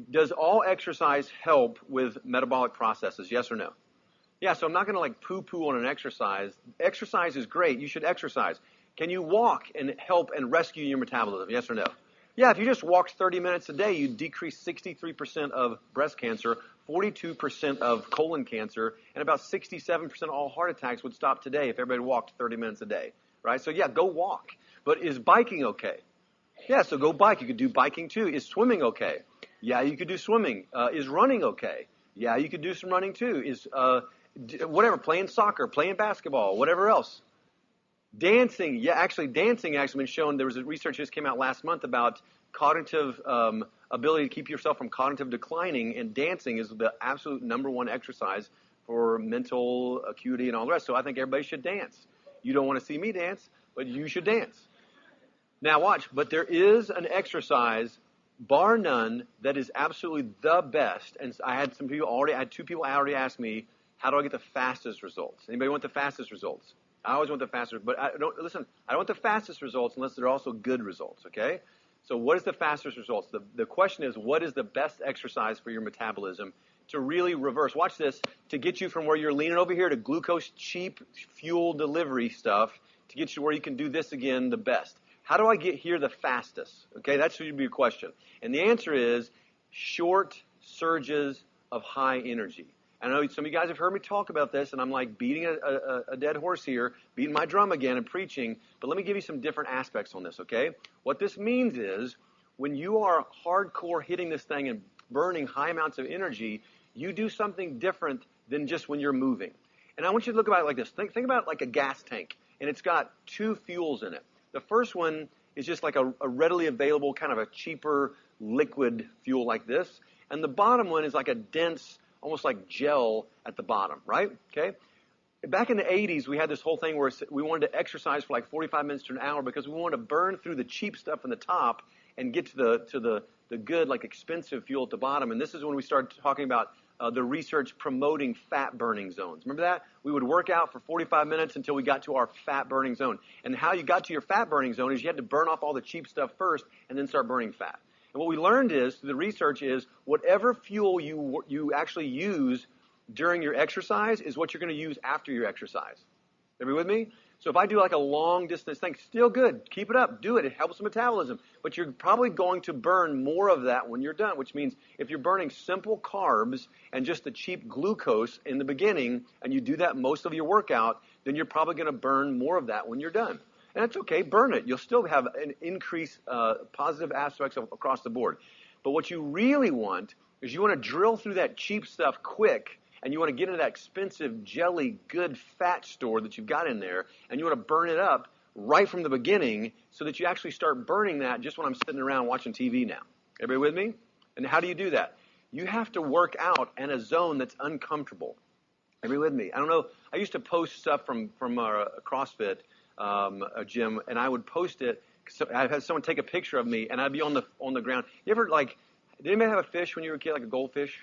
Does all exercise help with metabolic processes? Yes or no? Yeah, so I'm not going to like poo-poo on an exercise. Exercise is great. You should exercise. Can you walk and help and rescue your metabolism? Yes or no? Yeah, if you just walked 30 minutes a day, you'd decrease 63% of breast cancer, 42% of colon cancer, and about 67% of all heart attacks would stop today if everybody walked 30 minutes a day, right? So yeah, go walk. But is biking okay? Yeah, so go bike. You could do biking too. Is swimming okay? Yeah, you could do swimming. Is running okay? Yeah, you could do some running too. Is whatever, playing soccer, playing basketball, whatever else. Dancing, yeah, actually dancing has been shown. There was a research that just came out last month about cognitive ability to keep yourself from cognitive declining, and dancing is the absolute #1 exercise for mental acuity and all the rest. So I think everybody should dance. You don't want to see me dance, but you should dance. Now watch, but there is an exercise, bar none, that is absolutely the best. And I had two people already ask me, how do I get the fastest results? Anybody want the fastest results? I always want the fastest, but I don't want the fastest results unless they're also good results, okay? So what is the fastest results? The question is, what is the best exercise for your metabolism to really reverse? Watch this, to get you from where you're leaning over here to glucose cheap fuel delivery stuff, to get you where you can do this again the best. How do I get here the fastest? Okay, that should be a question. And the answer is short surges of high energy. I know some of you guys have heard me talk about this, and I'm like beating a dead horse here, beating my drum again and preaching, but let me give you some different aspects on this, okay? What this means is when you are hardcore hitting this thing and burning high amounts of energy, you do something different than just when you're moving. And I want you to look about it like this. Think about it like a gas tank, and it's got two fuels in it. The first one is just like a readily available kind of a cheaper liquid fuel like this, and the bottom one is like a dense, almost like gel at the bottom, right? Okay. Back in the 80s, we had this whole thing where we wanted to exercise for like 45 minutes to an hour because we wanted to burn through the cheap stuff in the top and get to the good, like expensive fuel at the bottom. And this is when we started talking about the research promoting fat burning zones. Remember that? We would work out for 45 minutes until we got to our fat burning zone. And how you got to your fat burning zone is you had to burn off all the cheap stuff first and then start burning fat. And what we learned is, through the research, is whatever fuel you actually use during your exercise is what you're going to use after your exercise. Everybody with me? So if I do like a long distance thing, still good. Keep it up. Do it. It helps the metabolism. But you're probably going to burn more of that when you're done, which means if you're burning simple carbs and just the cheap glucose in the beginning, and you do that most of your workout, then you're probably going to burn more of that when you're done. And that's okay. Burn it. You'll still have an increased positive aspects across the board. But what you really want is you want to drill through that cheap stuff quick, and you want to get into that expensive, jelly, good fat store that you've got in there, and you want to burn it up right from the beginning so that you actually start burning that just when I'm sitting around watching TV now. Everybody with me? And how do you do that? You have to work out in a zone that's uncomfortable. Everybody with me? I don't know. I used to post stuff from our CrossFit a gym, and I would post it. So I'd have someone take a picture of me, and I'd be on the ground. You ever did anybody have a fish when you were a kid, like a goldfish?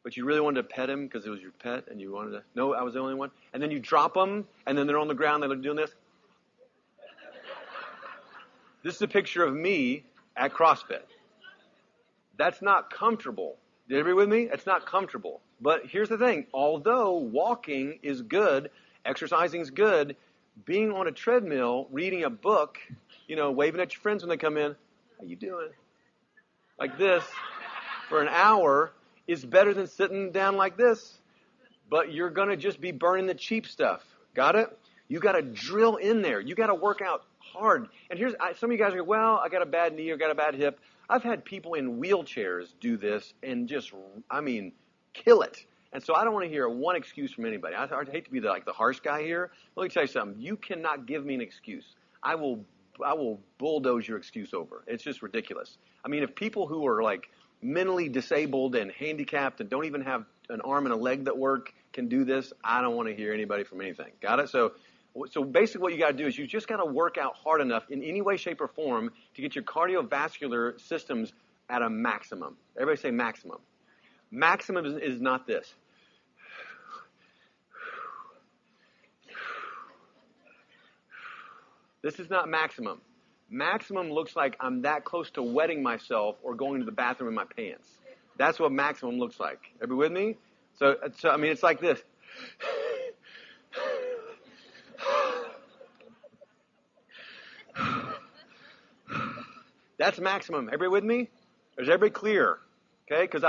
But you really wanted to pet him because it was your pet, and you wanted to. No, I was the only one. And then you drop them, and then they're on the ground. They're doing this. This is a picture of me at CrossFit. That's not comfortable. Did everybody with me? It's not comfortable. But here's the thing. Although walking is good, exercising is good, being on a treadmill, reading a book, waving at your friends when they come in, how you doing? Like this, for an hour is better than sitting down like this. But you're going to just be burning the cheap stuff. Got it? You got to drill in there. You got to work out hard. And some of you guys are going, well, I got a bad knee or got a bad hip. I've had people in wheelchairs do this and just, kill it. And so I don't want to hear one excuse from anybody. I hate to be the harsh guy here. Let me tell you something. You cannot give me an excuse. I will bulldoze your excuse over. It's just ridiculous. If people who are mentally disabled and handicapped and don't even have an arm and a leg that work can do this, I don't want to hear anybody from anything. Got it? So basically what you got to do is you just got to work out hard enough in any way, shape, or form to get your cardiovascular systems at a maximum. Everybody say maximum. Maximum is not this. This is not maximum. Maximum looks like I'm that close to wetting myself or going to the bathroom in my pants. That's what maximum looks like. Everybody with me? So I mean, it's like this. That's maximum. Everybody with me? Is everybody clear? Okay, because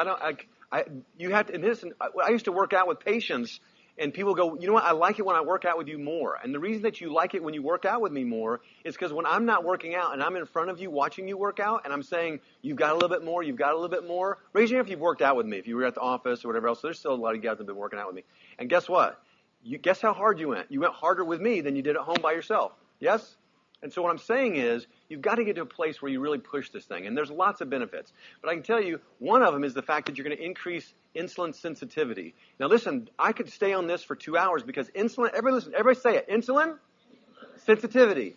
you have to. And this, I used to work out with patients, and people go, you know what? I like it when I work out with you more. And the reason that you like it when you work out with me more is because when I'm not working out and I'm in front of you watching you work out, and I'm saying you've got a little bit more, you've got a little bit more. Raise your hand if you've worked out with me. If you were at the office or whatever else, there's still a lot of you guys that have been working out with me. And guess what? Guess how hard you went? You went harder with me than you did at home by yourself. Yes? And so what I'm saying is, you've got to get to a place where you really push this thing. And there's lots of benefits. But I can tell you, one of them is the fact that you're going to increase insulin sensitivity. Now listen, I could stay on this for 2 hours because insulin, everybody say it. Insulin? Sensitivity.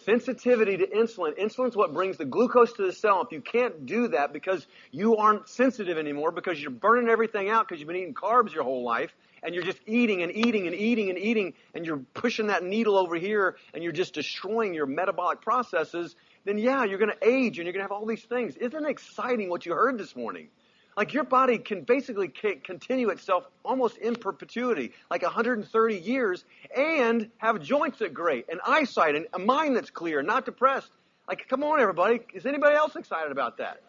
Sensitivity to insulin. Insulin's what brings the glucose to the cell. If you can't do that because you aren't sensitive anymore, because you're burning everything out because you've been eating carbs your whole life, and you're just eating and eating and eating and eating, and you're pushing that needle over here, and you're just destroying your metabolic processes, then yeah, you're going to age, and you're going to have all these things. Isn't it exciting what you heard this morning? Like your body can basically continue itself almost in perpetuity, like 130 years, and have joints that great, and eyesight, and a mind that's clear, not depressed. Like, come on, everybody. Is anybody else excited about that?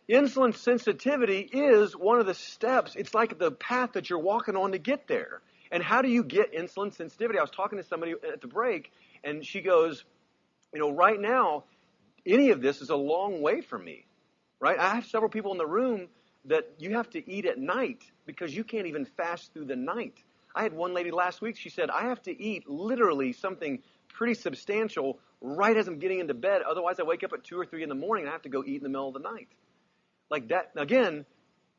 Insulin sensitivity is one of the steps. It's like the path that you're walking on to get there. And how do you get insulin sensitivity? I was talking to somebody at the break, and she goes, right now, any of this is a long way from me, right? I have several people in the room that you have to eat at night because you can't even fast through the night. I had one lady last week, she said, I have to eat literally something pretty substantial right as I'm getting into bed. Otherwise, I wake up at 2 or 3 in the morning and I have to go eat in the middle of the night. Like that, again,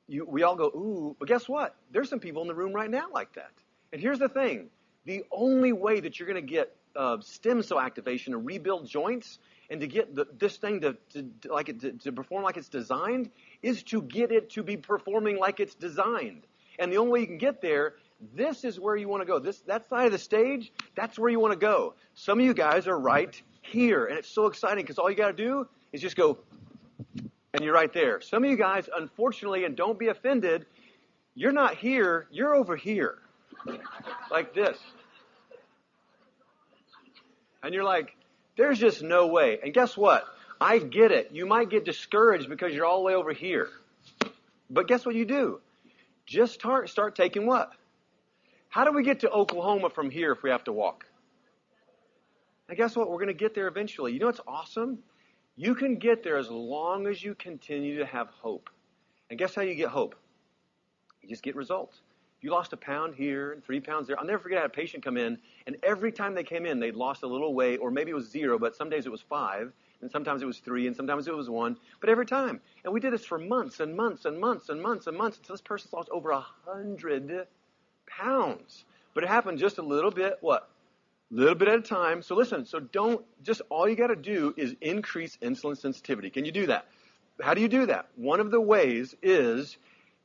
we all go, ooh, but guess what? There's some people in the room right now like that. And here's the thing. The only way that you're going to get stem cell activation to rebuild joints and to get this thing to perform like it's designed is to get it to be performing like it's designed. And the only way you can get there, this is where you want to go. That side of the stage, that's where you want to go. Some of you guys are right here, and it's so exciting because all you got to do is just go, and you're right there. Some of you guys, unfortunately, and don't be offended, you're not here, you're over here. Like this. And you're like, there's just no way. And guess what? I get it. You might get discouraged because you're all the way over here. But guess what you do? Just start taking what? How do we get to Oklahoma from here if we have to walk? And guess what? We're going to get there eventually. You know what's awesome? You can get there as long as you continue to have hope. And guess how you get hope? You just get results. If you lost a pound here and 3 pounds there, I'll never forget I had a patient come in, and every time they came in, they'd lost a little weight, or maybe it was 0, but some days it was 5, and sometimes it was 3, and sometimes it was 1, but every time. And we did this for months and months and months and months and months until this person's lost over 100 pounds. But it happened just a little bit, what? A little bit at a time. So listen, all you got to do is increase insulin sensitivity. Can you do that? How do you do that? One of the ways is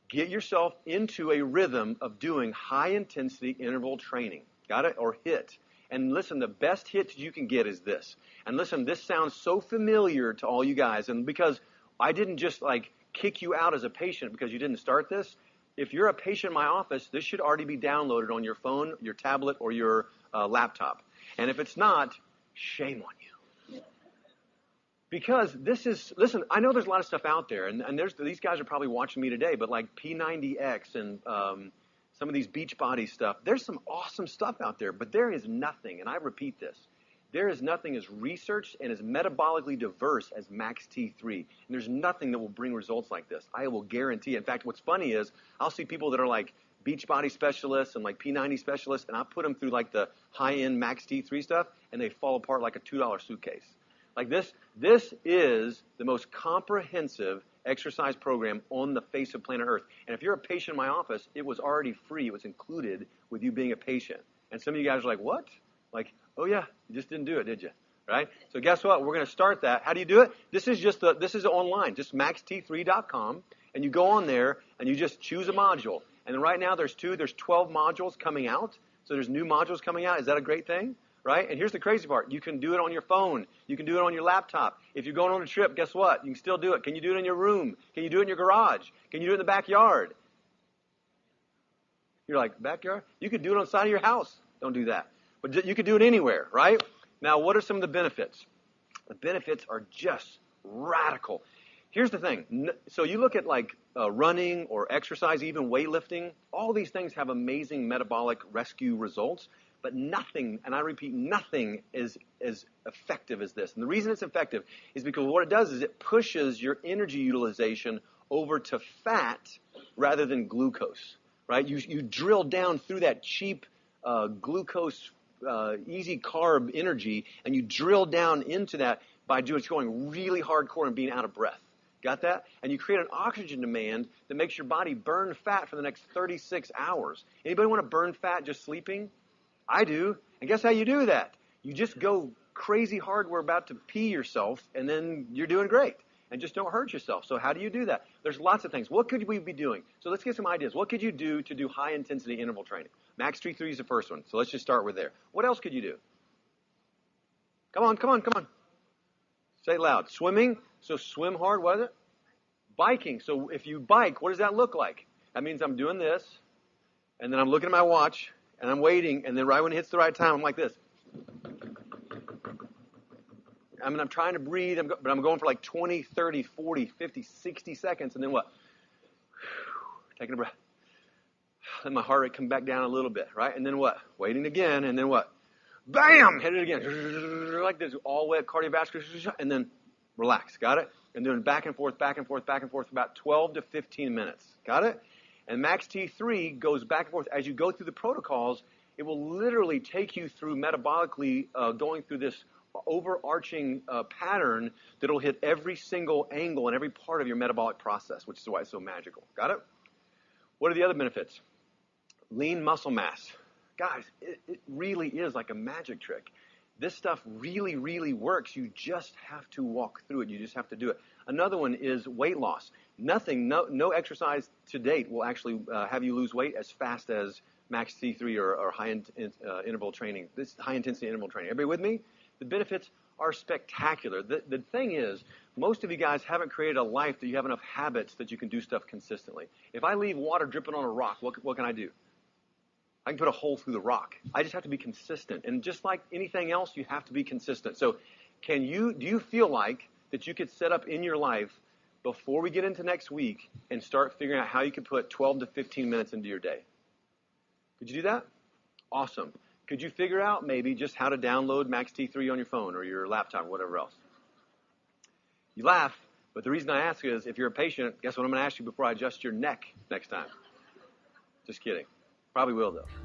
get yourself into a rhythm of doing high intensity interval training. Got it? Or HIIT. And listen, the best HIIT you can get is this. And listen, this sounds so familiar to all you guys. And because I didn't just kick you out as a patient because you didn't start this. If you're a patient in my office, this should already be downloaded on your phone, your tablet, or your laptop. And if it's not, shame on you. Because listen, I know there's a lot of stuff out there, and these guys are probably watching me today, but like P90X and some of these Beachbody stuff, there's some awesome stuff out there, but there is nothing, and I repeat this, there is nothing as researched and as metabolically diverse as Max T3. And there's nothing that will bring results like this. I will guarantee. In fact, what's funny is I'll see people that are like Beachbody specialists and like P90 specialists, and I put them through like the high-end Max T3 stuff, and they fall apart like a $2 suitcase. Like this is the most comprehensive exercise program on the face of planet Earth. And if you're a patient in my office, it was already free. It was included with you being a patient. And some of you guys are like, what? Like, oh yeah, you just didn't do it, did you? Right? So guess what? We're going to start that. How do you do it? This is online, just maxt3.com, and you go on there and you just choose a module. And right now there's 12 modules coming out. So there's new modules coming out. Is that a great thing? right? And here's the crazy part. You can do it on your phone. You can do it on your laptop. If you're going on a trip, guess what? You can still do it. Can you do it in your room? Can you do it in your garage? Can you do it in the backyard? You're like, backyard? You could do it on the side of your house. Don't do that. But you could do it anywhere, right? Now, what are some of the benefits? The benefits are just radical. Here's the thing. So you look at like running or exercise, even weightlifting, all these things have amazing metabolic rescue results, but nothing, and I repeat, nothing is as effective as this. And the reason it's effective is because what it does is it pushes your energy utilization over to fat rather than glucose, right? You drill down through that cheap glucose, easy carb energy, and you drill down into that by just going really hardcore and being out of breath. Got that? And you create an oxygen demand that makes your body burn fat for the next 36 hours. Anybody want to burn fat just sleeping? I do. And guess how you do that? You just go crazy hard. We're about to pee yourself, and then you're doing great. And just don't hurt yourself. So how do you do that? There's lots of things. What could we be doing? So let's get some ideas. What could you do to do high-intensity interval training? Max T3 is the first one. So let's just start with there. What else could you do? Come on. Say it loud. Swimming. So swim hard, what is it? Biking. So if you bike, what does that look like? That means I'm doing this, and then I'm looking at my watch, and I'm waiting, and then right when it hits the right time, I'm like this. I mean, I'm trying to breathe, but I'm going for like 20, 30, 40, 50, 60 seconds, and then what? Taking a breath. Let my heart rate come back down a little bit, right? And then what? Waiting again, and then what? Bam! Hit it again. Like this, all wet cardiovascular, and then relax. Got it? And doing back and forth, about 12 to 15 minutes. Got it? And Max T3 goes back and forth. As you go through the protocols, it will literally take you through metabolically going through this overarching pattern that will hit every single angle and every part of your metabolic process, which is why it's so magical. Got it? What are the other benefits? Lean muscle mass. Guys, it really is like a magic trick. This stuff really, really works. You just have to walk through it. You just have to do it. Another one is weight loss. No exercise to date will actually have you lose weight as fast as Max T3 or interval training. This high-intensity interval training. Everybody with me? The benefits are spectacular. The thing is, most of you guys haven't created a life that you have enough habits that you can do stuff consistently. If I leave water dripping on a rock, what can I do? I can put a hole through the rock. I just have to be consistent. And just like anything else, you have to be consistent. So do you feel like that you could set up in your life before we get into next week and start figuring out how you could put 12 to 15 minutes into your day? Could you do that? Awesome. Could you figure out maybe just how to download Max T3 on your phone or your laptop or whatever else? You laugh, but the reason I ask is if you're a patient, guess what I'm going to ask you before I adjust your neck next time? Just kidding. Probably will, though.